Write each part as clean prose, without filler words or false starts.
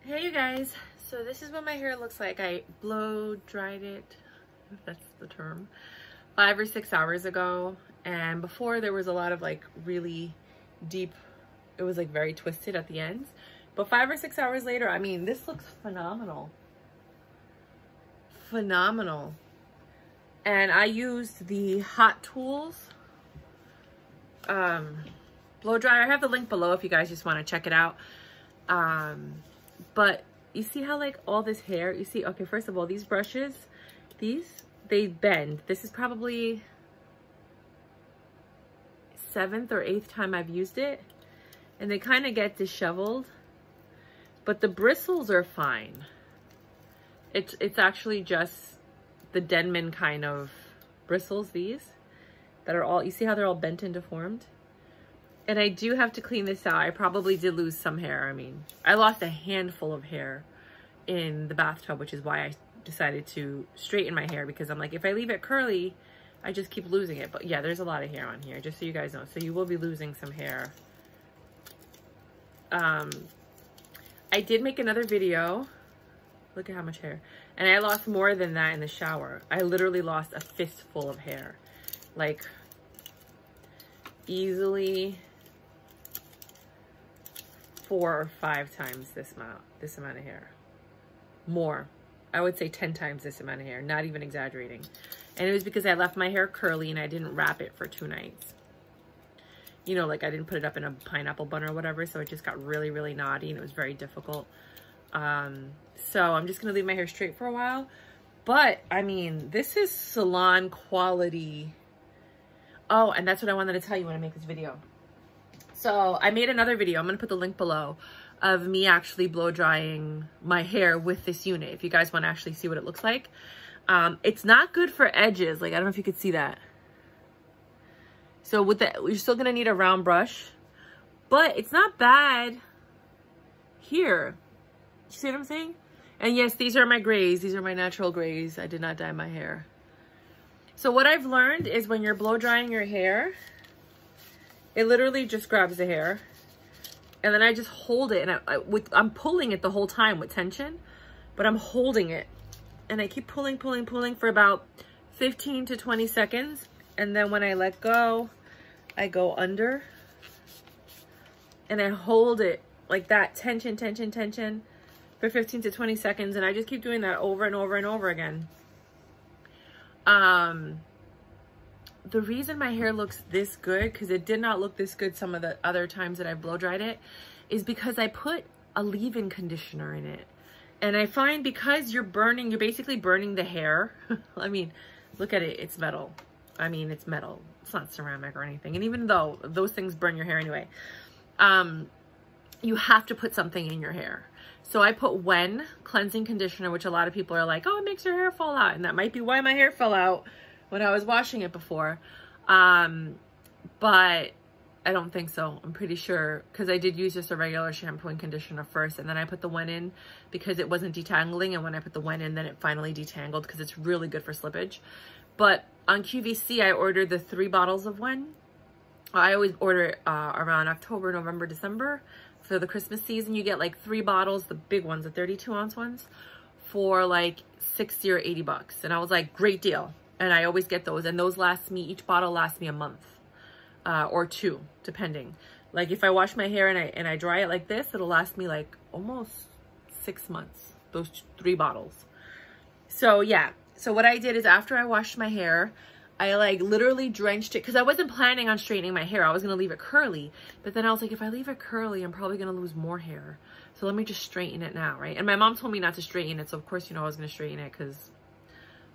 Hey you guys, so this is what my hair looks like. I blow dried it, if that's the term, 5 or 6 hours ago. And before there was a lot of like really deep, it was like very twisted at the ends. But 5 or 6 hours later, I mean, this looks phenomenal. Phenomenal. And I used the Hot Tools blow dryer. I have the link below if you guys just want to check it out. But you see how like all this hair, you see, okay, first of all, these brushes, they bend. This is probably 7th or 8th time I've used it, and they kind of get disheveled, but the bristles are fine. It's actually just the Denman kind of bristles, these that are all, you see how they're all bent and deformed? And I do have to clean this out. I probably did lose some hair. I mean, I lost a handful of hair in the bathtub, which is why I decided to straighten my hair, because I'm like, if I leave it curly, I just keep losing it. But yeah, there's a lot of hair on here, just so you guys know. So you will be losing some hair. I did make another video. Look at how much hair. And I lost more than that in the shower. I literally lost a fistful of hair. Like, easily 4 or 5 times this amount of hair. More. I would say 10 times this amount of hair, not even exaggerating. And it was because I left my hair curly and I didn't wrap it for 2 nights. You know, like I didn't put it up in a pineapple bun or whatever, so it just got really, really knotty and it was very difficult. So I'm just gonna leave my hair straight for a while. But I mean, this is salon quality. Oh, and that's what I wanted to tell you when I make this video. So I made another video, I'm gonna put the link below, of me actually blow drying my hair with this unit, if you guys want to actually see what it looks like. It's not good for edges. Like, I don't know if you could see that. So with that, you're still gonna need a round brush, but it's not bad here. You see what I'm saying? And yes, these are my grays. These are my natural grays. I did not dye my hair. So what I've learned is when you're blow drying your hair, it literally just grabs the hair, and then I just hold it, and I'm pulling it the whole time with tension, but I'm holding it, and I keep pulling for about 15 to 20 seconds, and then when I let go, I go under, and I hold it like that, tension for 15 to 20 seconds, and I just keep doing that over and over and over again. The reason my hair looks this good, because it did not look this good some of the other times that I blow dried it, is because I put a leave-in conditioner in it. And I find because you're basically burning the hair. I mean, look at it, it's metal. I mean, it's metal. It's not ceramic or anything. And even though those things burn your hair anyway, you have to put something in your hair. So I put When cleansing conditioner, which a lot of people are like, oh, it makes your hair fall out. And that might be why my hair fell out when I was washing it before. But I don't think so. I'm pretty sure, because I did use just a regular shampoo and conditioner first, and then I put the When in because it wasn't detangling, and when I put the When in, then it finally detangled, because it's really good for slippage. But on QVC, I ordered the 3 bottles of When. I always order it around October, November, December for the Christmas season. You get like 3 bottles, the big ones, the 32-ounce ones, for like 60 or 80 bucks. And I was like, great deal. And I always get those, and those last me, each bottle lasts me a month or 2, depending. Like if I wash my hair and I dry it like this, it'll last me like almost 6 months, those 3 bottles. So yeah, so what I did is after I washed my hair, I like literally drenched it, because I wasn't planning on straightening my hair. I was gonna leave it curly, but then I was like, if I leave it curly, I'm probably gonna lose more hair. So let me just straighten it now, right? And my mom told me not to straighten it, so of course, you know, I was gonna straighten it because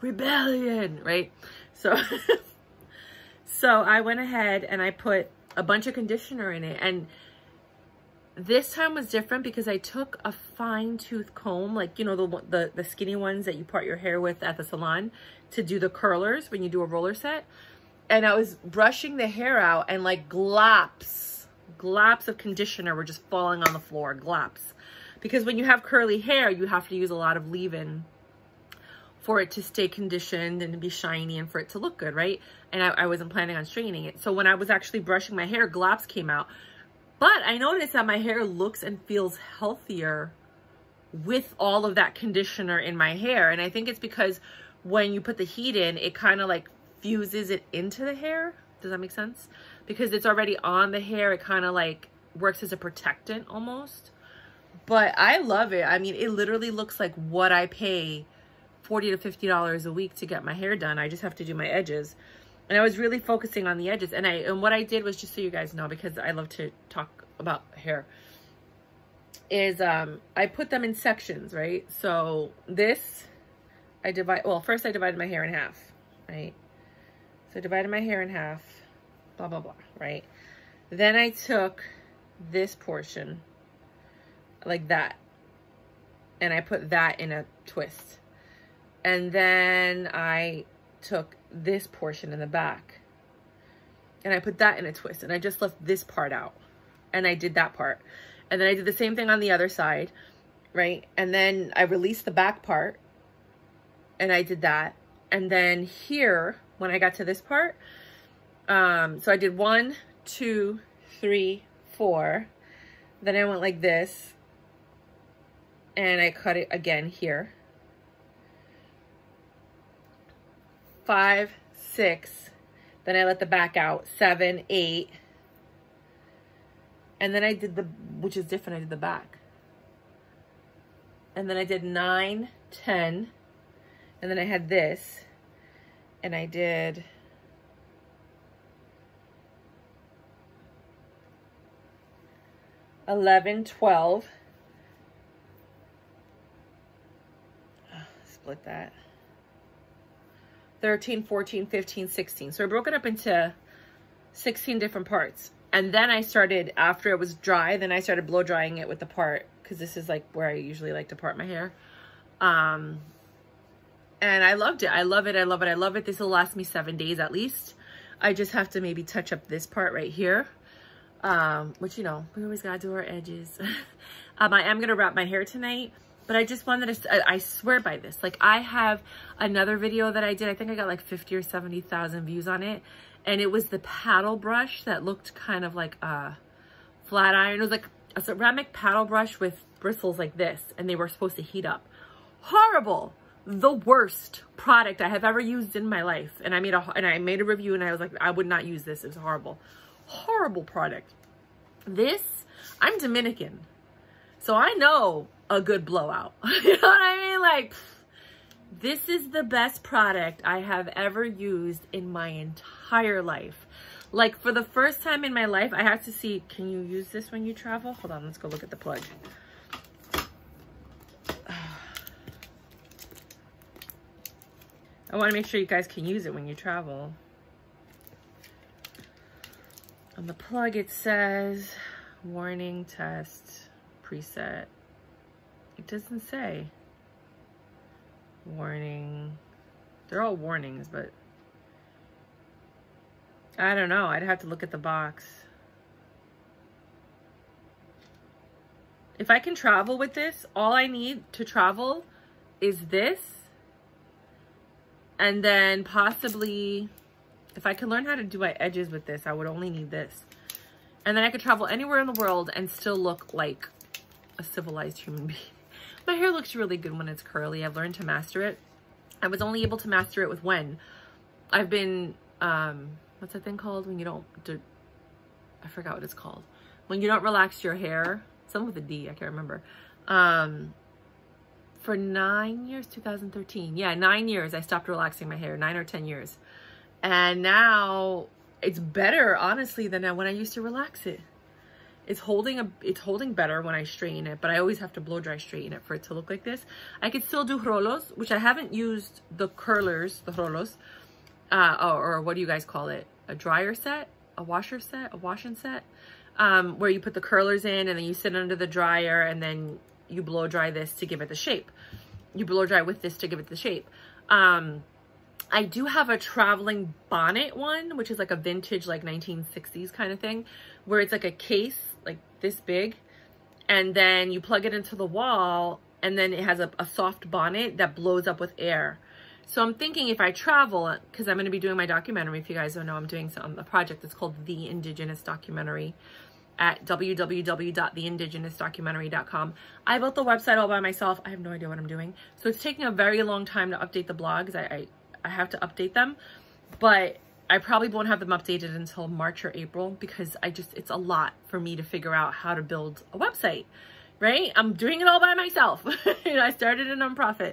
rebellion, right? So so I went ahead and I put a bunch of conditioner in it, and this time was different because I took a fine tooth comb, like, you know, the skinny ones that you part your hair with at the salon to do the curlers when you do a roller set, and I was brushing the hair out, and like glops of conditioner were just falling on the floor, glops, because when you have curly hair, you have to use a lot of leave-in for it to stay conditioned and to be shiny and for it to look good, right? And I wasn't planning on straightening it. So when I was actually brushing my hair, glops came out. But I noticed that my hair looks and feels healthier with all of that conditioner in my hair. And I think it's because when you put the heat in, it kind of like fuses it into the hair. Does that make sense? Because it's already on the hair, it kind of like works as a protectant almost. But I love it. I mean, it literally looks like what I pay $40 to $50 a week to get my hair done. I just have to do my edges. And I was really focusing on the edges. And what I did was, just so you guys know, because I love to talk about hair, is I put them in sections, right? So this, well, first I divided my hair in half, right? So I divided my hair in half, blah, blah, blah, right? Then I took this portion like that, and I put that in a twist. And then I took this portion in the back and I put that in a twist, and I just left this part out, and I did that part. And then I did the same thing on the other side, right? And then I released the back part and I did that. And then here, when I got to this part, so I did 1, 2, 3, 4. Then I went like this and I cut it again here. 5, 6. Then I let the back out. 7, 8. And then I did the, which is different, I did the back. And then I did 9, 10. And then I had this. And I did 11, 12. Split that. 13, 14, 15, 16. So I broke it up into 16 different parts. And then I started, after it was dry, then I started blow drying it with the part, because this is like where I usually like to part my hair. And I loved it. I love it. I love it. I love it. This will last me 7 days at least. I just have to maybe touch up this part right here. Which, you know, we always gotta do our edges. I am gonna wrap my hair tonight, but I just wanted to, I swear by this. Like, I have another video that I did. I think I got like 50 or 70,000 views on it. And it was the paddle brush that looked kind of like a flat iron. It was like a ceramic paddle brush with bristles like this, and they were supposed to heat up. Horrible. The worst product I have ever used in my life. And I made a review, and I was like, I would not use this. It was horrible. Horrible product. This, I'm Dominican, so I know a good blowout. You know what I mean? Like, this is the best product I have ever used in my entire life. Like, for the first time in my life, I have to see, can you use this when you travel? Hold on, let's go look at the plug. I want to make sure you guys can use it when you travel. On the plug, it says, warning, test, preset. It doesn't say. Warning. They're all warnings, but I don't know. I'd have to look at the box. If I can travel with this, all I need to travel is this. And then possibly, if I can learn how to do my edges with this, I would only need this. And then I could travel anywhere in the world and still look like a civilized human being. My hair looks really good when it's curly. I've learned to master it. I was only able to master it with when. I've been, what's that thing called? When you don't do, I forgot what it's called. When you don't relax your hair. Something with a D, I can't remember. For 9 years, 2013. Yeah, 9 years I stopped relaxing my hair, 9 or 10 years. And now it's better, honestly, than when I used to relax it. It's holding better when I straighten it, but I always have to blow dry straighten it for it to look like this. I could still do rolos, which I haven't used the curlers, the rolos, or what do you guys call it? A dryer set, a washer set, a washing set, where you put the curlers in and then you sit under the dryer and then you blow dry this to give it the shape. You blow dry with this to give it the shape. I do have a traveling bonnet one, which is like a vintage, like 1960s kind of thing, where it's like a case, like this big, and then you plug it into the wall, and then it has a soft bonnet that blows up with air. So I'm thinking if I travel, because I'm going to be doing my documentary, if you guys don't know, I'm doing a project that's called The Indigenous Documentary. at www.theindigenousdocumentary.com. I built the website all by myself. I have no idea what I'm doing. So it's taking a very long time to update the blogs. I have to update them, but I probably won't have them updated until March or April because it's a lot for me to figure out how to build a website, right? I'm doing it all by myself. You know, I started a nonprofit.